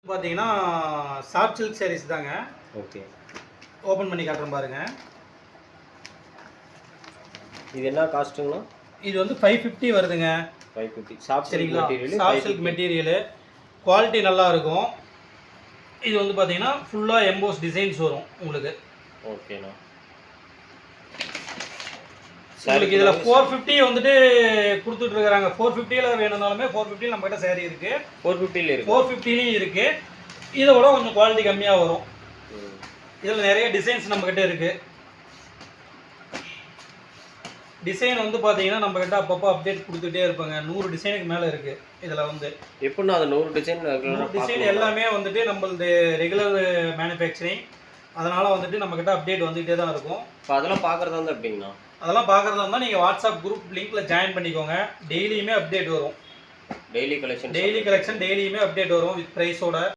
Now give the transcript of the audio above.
பார்த்தீங்கன்னா soft silk saris தாங்க. Okay. Open பண்ணி காட்டுறேன் பாருங்க. இது என்ன காஸ்ட்டுங்களா? இது வந்து 550 வருதுங்க. 550 சாஃப்ட் சில்க் சரிங்களா? Material. Soft silk material quality நல்லா இருக்கும். இது வந்து பார்த்தீங்கன்னா ஃபுல்லாக எம்போஸ் டிசைன்ஸ் வரும் உங்களுக்கு. ஓகேண்ணா. உங்களுக்கு இதில் 450 வந்துட்டு கொடுத்துட்டு இருக்காங்க. 450ல வேணும்னாலுமே 450 நம்ம கிட்ட சாரி இருக்கு. 450ல இருக்கு. 450லையும் இருக்கு. இதை விட கொஞ்சம் குவாலிட்டி கம்மியாக வரும். இதில் நிறைய டிசைன்ஸ் நம்ம கிட்ட இருக்கு. டிசைன் வந்து பார்த்தீங்கன்னா நம்ம கிட்ட அப்பப்போ அப்டேட் கொடுத்துட்டே இருப்பாங்க. 100 டிசைனுக்கு மேலே இருக்கு. இதில் வந்து எப்படின்னா அது 100 டிசைன் எல்லாமே வந்துட்டு நம்மளது ரெகுலர் மேனுஃபேக்சரிங். அதனால வந்துட்டு நம்ம கிட்ட அப்டேட் வந்துகிட்டே தான் இருக்கும். இப்போ அதெல்லாம் பார்க்குறதா இருந்தால் எப்படிங்கண்ணா? அதெல்லாம் பார்க்குறதா இருந்தால் நீங்கள் வாட்ஸ்அப் குரூப் லிங்க்ல ஜாயின் பண்ணிக்கோங்க. டெய்லியுமே அப்டேட் வரும். டெய்லி கலெக்ஷன் டெய்லியுமே அப்டேட் வரும் வித் ப்ரைஸோட.